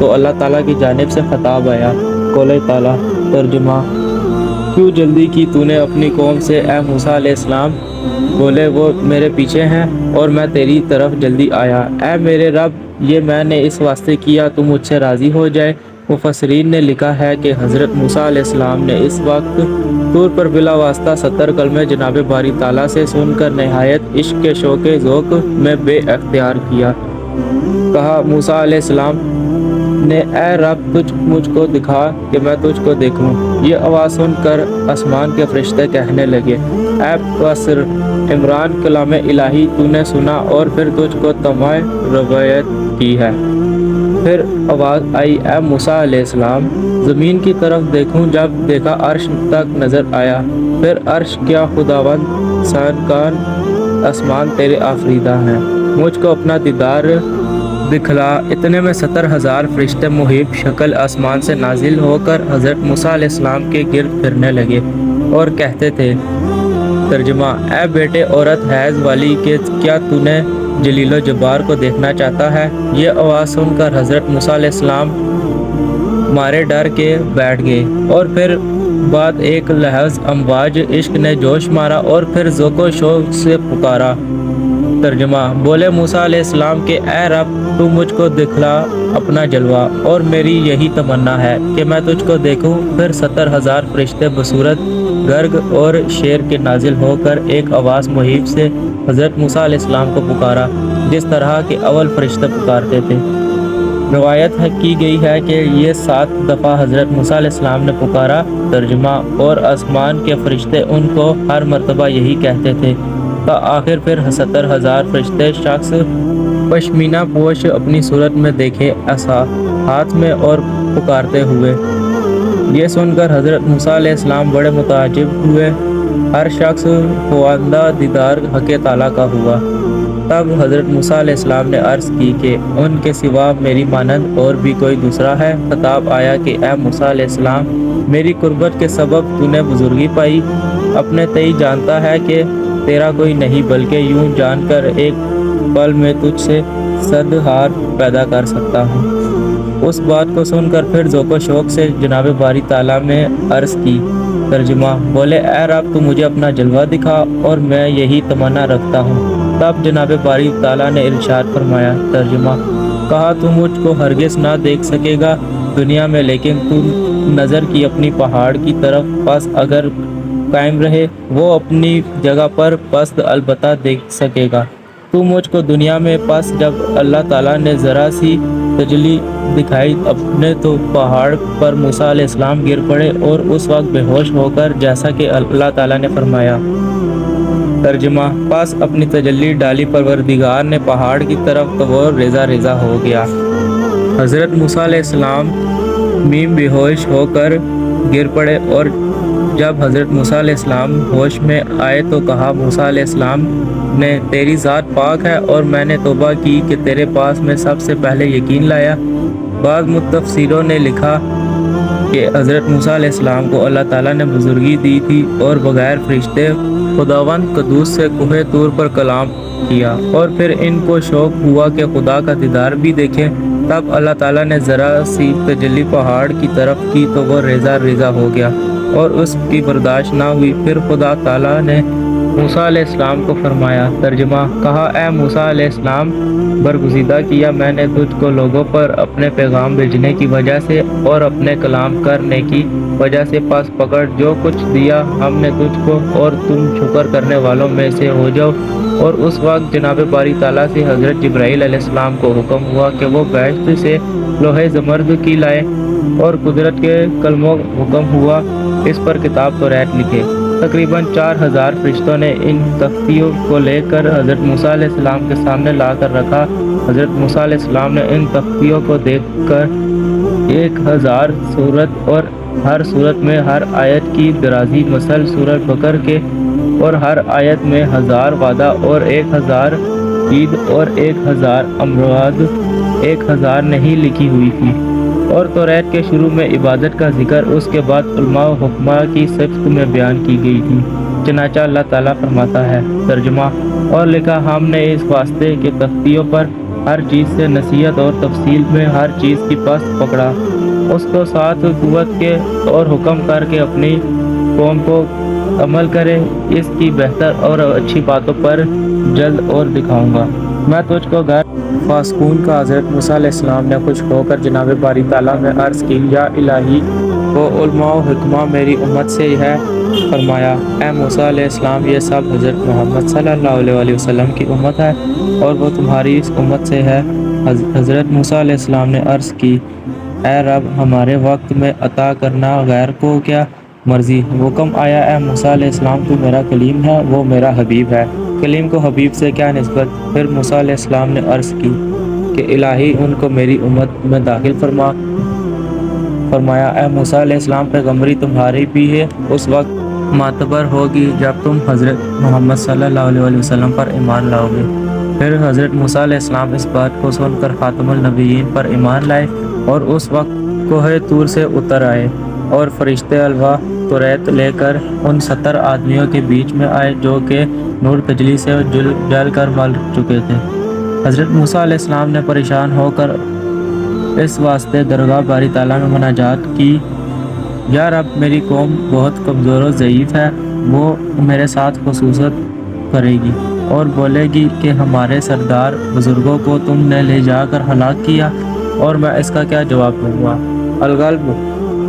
تو اللہ تعالیٰ کی جانب سے خطاب آیا۔ قول تعالیٰ ترجمہ: کیوں جلدی کی تو نے اپنی قوم سے اے موسیٰ علیہ السلام؟ بولے وہ میرے پیچھے ہیں اور میں تیری طرف جلدی آیا۔ اے میرے رب، یہ میں نے اس واسطے کیا تو مجھ سے راضی ہو جائے۔ مفسرین نے لکھا ہے کہ حضرت موسیٰ علیہ السلام نے اس وقت طور پر بلا واسطہ 70 کلمے جناب باری تعالیٰ سے سن کر نہایت عشق کے شوق ذوق میں بے اختیار کیا۔ کہا موسیٰ علیہ السلام نے اے رب تجھ مجھ کو دکھا کہ میں تجھ کو دیکھوں۔ یہ آواز سن کر آسمان کے فرشتے کہنے لگے اے بصر عمران کلام الہی تو نے سنا اور پھر تجھ کو طمع روایت کی ہے۔ پھر آواز آئی اے موسیٰ علیہ السلام زمین کی طرف دیکھوں، جب دیکھا عرش تک نظر آیا، پھر عرش کیا خداوند سائنکان آسمان تیرے آفریدہ ہیں، مجھ کو اپنا دیدار دکھلا۔ اتنے میں 70,000 فرشتے محیب شکل آسمان سے نازل ہو کر حضرت موسیٰ علیہ السلام کے گرد پھرنے لگے اور کہتے تھے۔ ترجمہ: اے بیٹے عورت حیض والی کہ کیا تو نے جلیل و جبار کو دیکھنا چاہتا ہے؟ یہ آواز سن کر حضرت موسیٰ علیہ السلام مارے ڈر کے بیٹھ گئے اور پھر بعد ایک لحظ امواج عشق نے جوش مارا اور پھر ذوق و شوق سے پکارا۔ ترجمہ: بولے موسیٰ علیہ السلام کہ اے رب تو مجھ کو دکھلا اپنا جلوہ، اور میری یہی تمنا ہے کہ میں تجھ کو دیکھوں۔ پھر 70,000 فرشتے بصورت گرگ اور شیر کے نازل ہو کر ایک آواز مہیب سے حضرت موسیٰ علیہ السلام کو پکارا، جس طرح کے اول فرشتے پکارتے تھے۔ روایت کی گئی ہے کہ یہ 7 دفعہ حضرت موسیٰ علیہ السلام نے پکارا۔ ترجمہ: اور آسمان کے فرشتے ان کو ہر مرتبہ یہی کہتے تھے، تا آخر پھر 70,000 فرشتے شخص پشمینہ پوش اپنی صورت میں دیکھے عصا ہاتھ میں اور پکارتے ہوئے۔ یہ سن کر حضرت موسیٰ علیہ السلام بڑے متعجب ہوئے۔ ہر شخص خواندہ دیدار حق تعالیٰ کا ہوا۔ تب حضرت موسیٰ علیہ السلام نے عرض کی کہ ان کے سوا میری مانند اور بھی کوئی دوسرا ہے؟ خطاب آیا کہ اے موسیٰ علیہ السلام میری قربت کے سبب تو نے بزرگی پائی، اپنے تئیں جانتا ہے کہ تیرا کوئی نہیں، بلکہ یوں جان کر ایک پل میں تجھ سے 100 ہار پیدا کر سکتا ہوں۔ اس بات کو سن کر پھر ذوق و شوق سے جناب باری تعالیٰ میں عرض کی۔ ترجمہ: بولے اے رب تو مجھے اپنا جلوہ دکھا اور میں یہی تمنا رکھتا ہوں۔ تب جناب باری تعالیٰ نے ارشاد فرمایا۔ ترجمہ: کہا تو مجھ کو ہرگز نہ دیکھ سکے گا دنیا میں، لیکن تو نظر کی اپنی پہاڑ کی طرف پس اگر قائم رہے، وہ اپنی جگہ پر پست البتہ دیکھ سکے گا۔ تو مجھ کو دنیا میں پس جب اللہ تعالیٰ نے ذرا سی تجلی دکھائی اپنے تو پہاڑ پر موسیٰ علیہ السلام گر پڑے اور اس وقت بے ہوش ہو کر جیسا کہ اللہ تعالیٰ نے فرمایا۔ ترجمہ: پس اپنی تجلی ڈالی پروردگار نے پہاڑ کی طرف تو وہ ریزہ ریزہ ہو گیا۔ حضرت موسیٰ علیہ السلام بے ہوش ہو کر گر پڑے اور جب حضرت موسیٰ علیہ السلام ہوش میں آئے تو کہا موسیٰ علیہ السلام نے تیری ذات پاک ہے اور میں نے توبہ کی کہ تیرے پاس میں سب سے پہلے یقین لایا۔ بعض متفسروں نے لکھا کہ حضرت موسیٰ علیہ السلام کو اللہ تعالیٰ نے بزرگی دی تھی اور بغیر فرشتے خداوند قدوس سے کوہ طور پر کلام کیا، اور پھر ان کو شوق ہوا کہ خدا کا دیدار بھی دیکھیں۔ تب اللہ تعالیٰ نے ذرا سی تجلی پہاڑ کی طرف کی تو وہ ریزہ ریزہ ہو گیا اور اس کی برداشت نہ ہوئی۔ پھر خدا تعالیٰ نے موسیٰ علیہ السلام کو فرمایا۔ ترجمہ: کہا اے موسیٰ علیہ السلام برگزیدہ کیا میں نے تجھ کو لوگوں پر اپنے پیغام بھیجنے کی وجہ سے اور اپنے کلام کرنے کی وجہ سے، پس پکڑ جو کچھ دیا ہم نے تجھ کو اور تم شکر کرنے والوں میں سے ہو جاؤ۔ اور اس وقت جناب باری تعالیٰ سے حضرت جبرائیل علیہ السلام کو حکم ہوا کہ وہ بیشت سے لوح زمرد کی لائے، اور قدرت کے کلموں حکم ہوا اس پر کتاب توریت لکھے۔ تقریباً 4000 فرشتوں نے ان تختیوں کو لے کر حضرت موسیٰ علیہ السلام کے سامنے لا کر رکھا۔ حضرت موسیٰ علیہ السلام نے ان تختیوں کو دیکھ کر 1000 صورت اور ہر صورت میں ہر آیت کی درازی مثل سورۃ بقرہ کے، اور ہر آیت میں 1000 وعدہ اور 1000 عید اور 1000 امراض 1000 نہیں لکھی ہوئی تھی، اور توریت کے شروع میں عبادت کا ذکر اس کے بعد علماء و حکماء کی صفت میں بیان کی گئی تھی۔ چنانچہ اللہ تعالیٰ فرماتا ہے۔ ترجمہ: اور لکھا ہم نے اس واسطے کہ تختیوں پر ہر چیز سے نصیحت اور تفصیل میں ہر چیز کی پست پکڑا، اس کو ساتھ قوت کے اور حکم کر کے اپنی قوم کو عمل کرے، اس کی بہتر اور اچھی باتوں پر جلد اور دکھاؤں گا۔ میں تجھ کو غیر فاسقون کا حضرت موسیٰ علیہ السلام نے خوش ہو کر جناب باری تعالیٰ میں عرض کی، یا الہی، وہ علماء و حکماء میری امت سے ہے۔ فرمایا، اے موسیٰ علیہ السلام، یہ سب حضرت محمد صلی اللہ علیہ وسلم کی امت ہے اور وہ تمہاری اس امت سے ہے۔ حضرت موسیٰ علیہ السلام نے عرض کی، اے رب، ہمارے وقت میں عطا کرنا غیر کو کیا مرضی؟ حکم آیا، اے موسیٰ علیہ السلام، تو میرا کلیم ہے، وہ میرا حبیب ہے، کلیم کو حبیب سے کیا نسبت؟ پھر موسیٰ علیہ السلام نے عرض کی کہ الہی، ان کو میری امت میں داخل فرما۔ فرمایا، اے موسیٰ علیہ السلام، پیغمبری تمہاری بھی ہے اس وقت معتبر ہوگی جب تم حضرت محمد صلی اللہ علیہ وسلم پر ایمان لاؤ گے۔ پھر حضرت موسیٰ علیہ السلام اس بات کو سن کر خاتم النبیین پر ایمان لائے اور اس وقت کوہ طور سے اتر آئے اور فرشتے الواح توریت لے کر ان 70 آدمیوں کے بیچ میں آئے جو کہ نور تجلی سے جل کر مر چکے تھے۔ حضرت موسیٰ علیہ السلام نے پریشان ہو کر اس واسطے درگاہ باری تعالیٰ میں مناجات کی، یا رب، میری قوم بہت کمزور و ضعیف ہے، وہ میرے ساتھ خصوصیت کرے گی اور بولے گی کہ ہمارے سردار بزرگوں کو تم نے لے جا کر ہلاک کیا، اور میں اس کا کیا جواب دوں گا؟ الغالب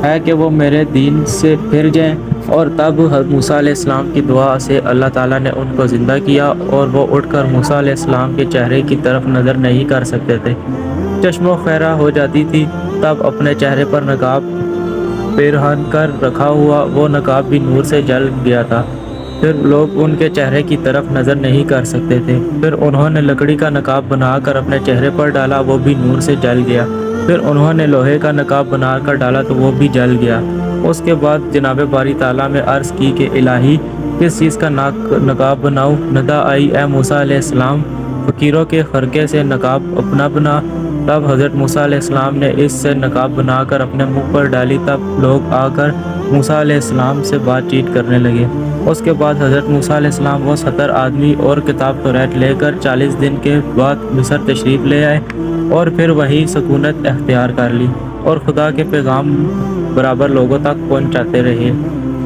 ہے کہ وہ میرے دین سے پھر جائیں۔ اور تب موسیٰ علیہ السلام کی دعا سے اللہ تعالیٰ نے ان کو زندہ کیا اور وہ اٹھ کر موسیٰ علیہ السلام کے چہرے کی طرف نظر نہیں کر سکتے تھے۔ چشم و خیرہ ہو جاتی تھی، تب اپنے چہرے پر نقاب پیرہن کر رکھا ہوا وہ نقاب بھی نور سے جل گیا تھا، پھر لوگ ان کے چہرے کی طرف نظر نہیں کر سکتے تھے۔ پھر انہوں نے لکڑی کا نقاب بنا کر اپنے چہرے پر ڈالا، وہ بھی نور سے جل گیا۔ پھر انہوں نے لوہے کا نقاب بنا کر ڈالا تو وہ بھی جل گیا۔ اس کے بعد جناب باری تعالیٰ میں عرض کی کہ الہی، کس چیز کا نقاب بناؤں؟ ندا آئی، اے موسیٰ علیہ السلام، فقیروں کے خرقے سے نقاب اپنا بنا۔ تب حضرت موسیٰ علیہ السلام نے اس سے نقاب بنا کر اپنے منہ پر ڈالی، تب لوگ آ کر موسیٰ علیہ السلام سے بات چیت کرنے لگے۔ اس کے بعد حضرت موسیٰ علیہ السلام وہ 70 آدمی اور کتاب توریت لے کر 40 دن کے بعد مصر تشریف لے آئے اور پھر وہی سکونت اختیار کر لی اور خدا کے پیغام برابر لوگوں تک پہنچاتے رہے۔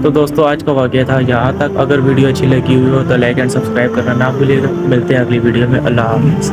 تو دوستو، آج کا واقعہ تھا یہاں تک۔ اگر ویڈیو اچھی لگی ہوئی ہو تو لائک اینڈ سبسکرائب کرنا نہ بھولیے گا۔ ملتے ہیں اگلی ویڈیو میں۔ اللہ حافظ۔